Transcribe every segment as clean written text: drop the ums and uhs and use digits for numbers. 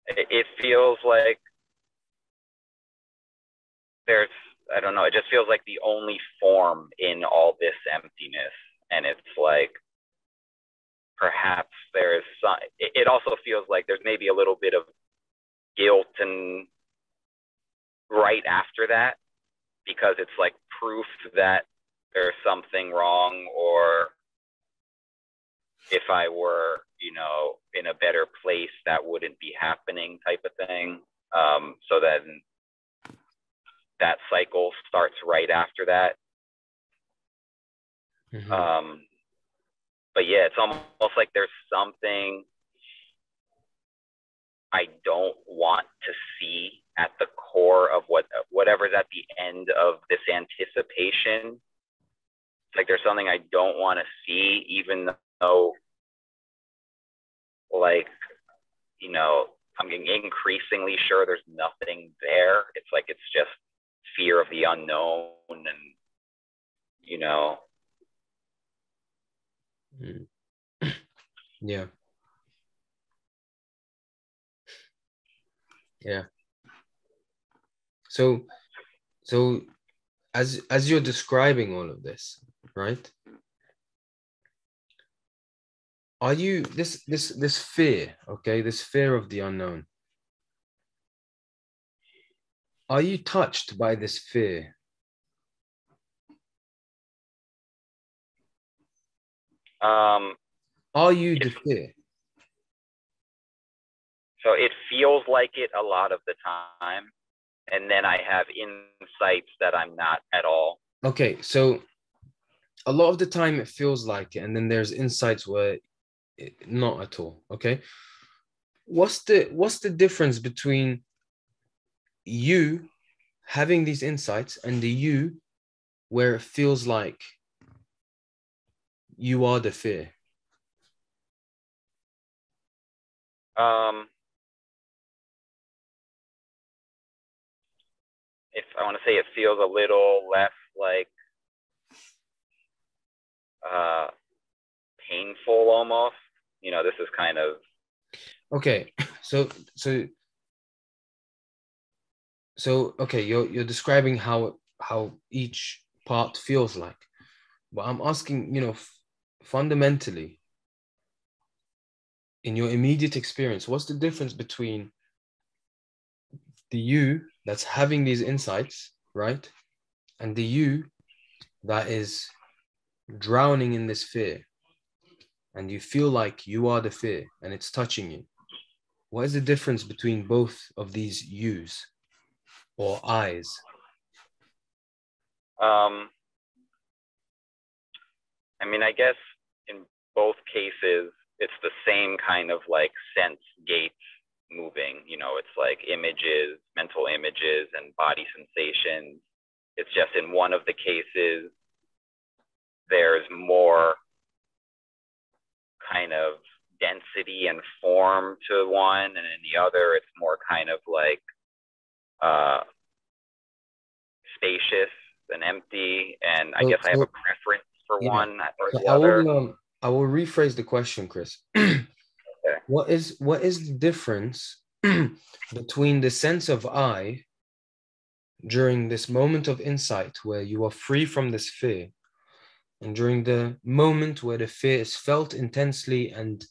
It feels like there's, I don't know, it just feels like the only form in all this emptiness. And it's like, perhaps there's some, it also feels like there's maybe a little bit of guilt and right after that, because it's like proof that there's something wrong, or if I were, in a better place, that wouldn't be happening type of thing. So then that cycle starts right after that. Mm-hmm. But yeah, it's almost like there's something I don't want to see at the core of whatever's at the end of this anticipation. It's like there's something I don't want to see, even though, like, I'm getting increasingly sure there's nothing there. It's like it's just fear of the unknown, and Yeah. Yeah. So as you're describing all of this, right? Are you this fear, okay, this fear of the unknown? Are you touched by this fear? Are you the fear? So it feels like it a lot of the time, and then I have insights that I'm not at all. Okay, so a lot of the time it feels like it, and then there's insights where not at all. Okay, what's the difference between you having these insights and the you where it feels like you are the fear? If I want to say, it feels a little less like painful almost. This is kind of Okay, so okay, you're describing how each part feels like, but I'm asking, fundamentally, in your immediate experience, what's the difference between the you that's having these insights, right, and the you that is drowning in this fear, and you feel like you are the fear and it's touching you? What is the difference between both of these yous or eyes? I mean, I guess in both cases, it's the same kind of like sense gates moving. It's like images, mental images, and body sensations. It's just in one of the cases, there's more kind of density and form to one, and in the other, it's more kind of like spacious and empty. And I guess I have a preference for Yeah. one or So the other. I will rephrase the question, Chris. Okay. What is the difference between the sense of I during this moment of insight where you are free from this fear, and during the moment where the fear is felt intensely and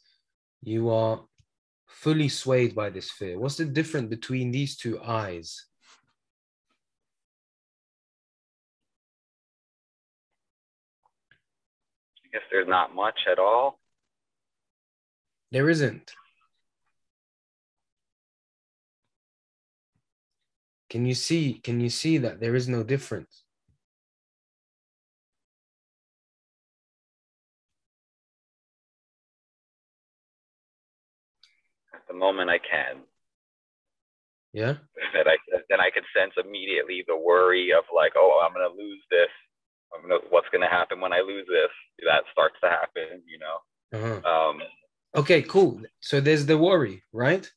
you are fully swayed by this fear? What's the difference between these two eyes? I guess there's not much at all. There isn't. Can you see that there is no difference? At the moment, I can. Yeah. Then I could sense immediately the worry of like, oh, I'm gonna lose this. What's gonna happen when I lose this? That starts to happen. Uh-huh. Um, Okay, cool. So there's the worry, right?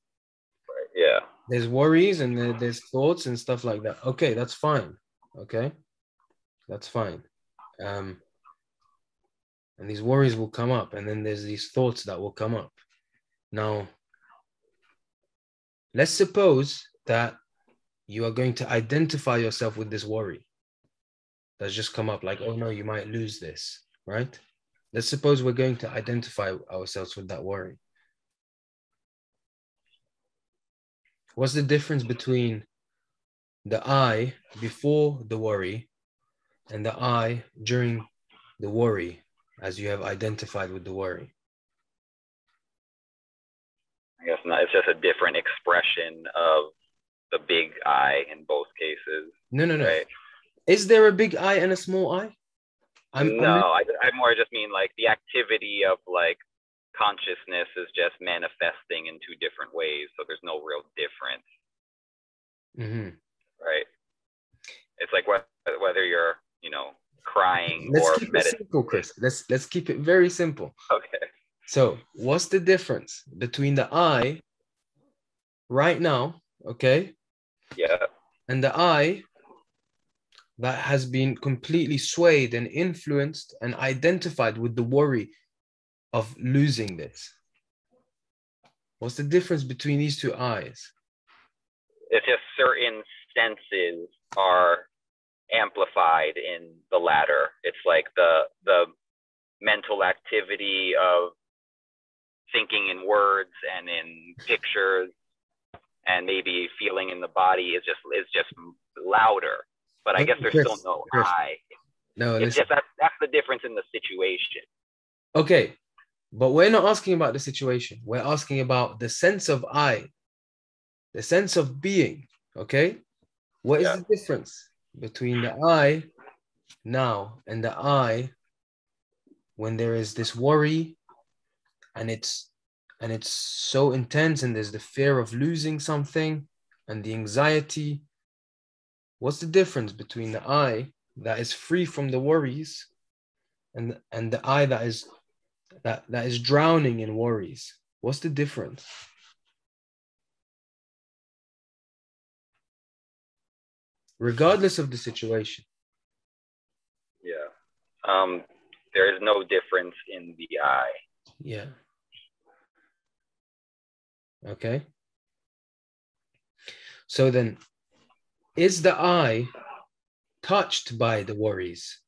yeah. There's worries and there's thoughts and stuff like that. Okay, that's fine. Okay, that's fine. And these worries will come up, and then there's these thoughts that will come up. Now, let's suppose that you are going to identify yourself with this worry that's just come up, like, oh no, you might lose this, right? Let's suppose we're going to identify ourselves with that worry. What's the difference between the I before the worry and the I during the worry, as you have identified with the worry? I guess not. It's just a different expression of the big I in both cases. No. Right? Is there a big I and a small I? I more just mean like the activity of like consciousness is just manifesting in two different ways. So there's no real difference. Mm-hmm. Right? It's like whether you're, crying Let's or keep it simple, Chris. Let's keep it very simple. Okay. So what's the difference between the I right now, okay? Yeah. And the I that has been completely swayed and influenced and identified with the worry of losing this? What's the difference between these two I's? It's just certain senses are amplified in the latter. It's like the mental activity of thinking in words and in pictures and maybe feeling in the body is just louder. But I guess there's Chris, still no Chris. I. No, it's listen. just that's the difference in the situation. Okay, but we're not asking about the situation. We're asking about the sense of I, the sense of being, okay? What is the difference between the I now and the I when there is this worry and it's so intense and there's the fear of losing something and the anxiety? What's the difference between the I that is free from the worries and the I that is drowning in worries? What's the difference? Regardless of the situation. Yeah. There is no difference in the I. Yeah. Okay. So then, is the I touched by the worries?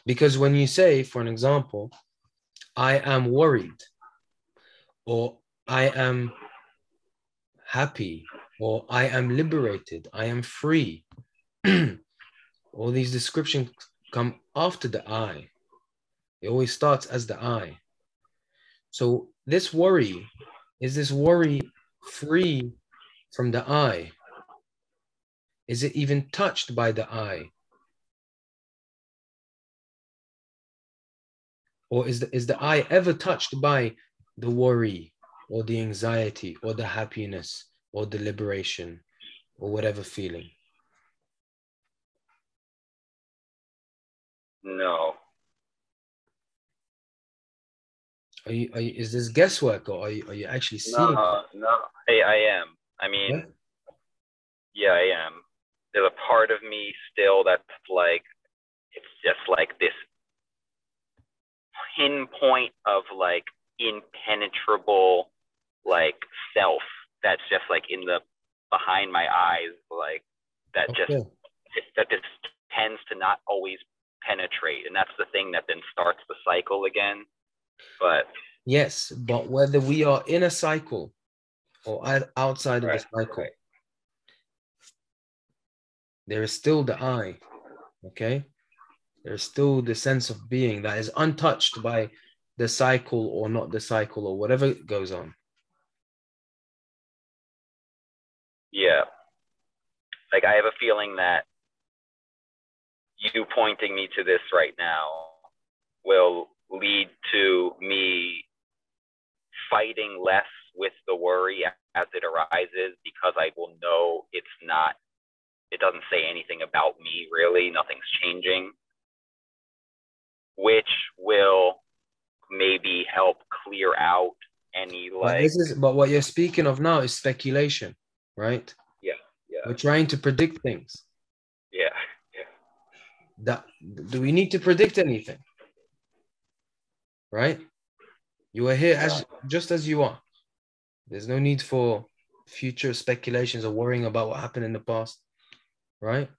Because when you say, for an example, I am worried, or I am happy, or I am liberated, I am free, all these descriptions come after the I. It always starts as the I. So this worry, is this worry free from the I? Is it even touched by the I? Or is the I ever touched by the worry or the anxiety or the happiness or the liberation or whatever feeling? No. Is this guesswork, or are you actually seeing? No. Hey, I am. I mean, yeah, I am. There's a part of me still that's like, it's just like this pinpoint of like impenetrable like self that's just like in the behind my eyes, like that just tends to not always penetrate, and that's the thing that then starts the cycle again. But yes, but whether we are in a cycle or outside of the cycle, there is still the I, okay? There's still the sense of being that is untouched by the cycle or not the cycle or whatever goes on. Yeah. Like I have a feeling that you pointing me to this right now will lead to me fighting less with the worry as it arises, because I will know it doesn't say anything about me really, nothing's changing, which will maybe help clear out any like. But what you're speaking of now is speculation, right? Yeah. We're trying to predict things. Yeah. Do we need to predict anything? Right? You are here just as you are. There's no need for future speculations or worrying about what happened in the past, right?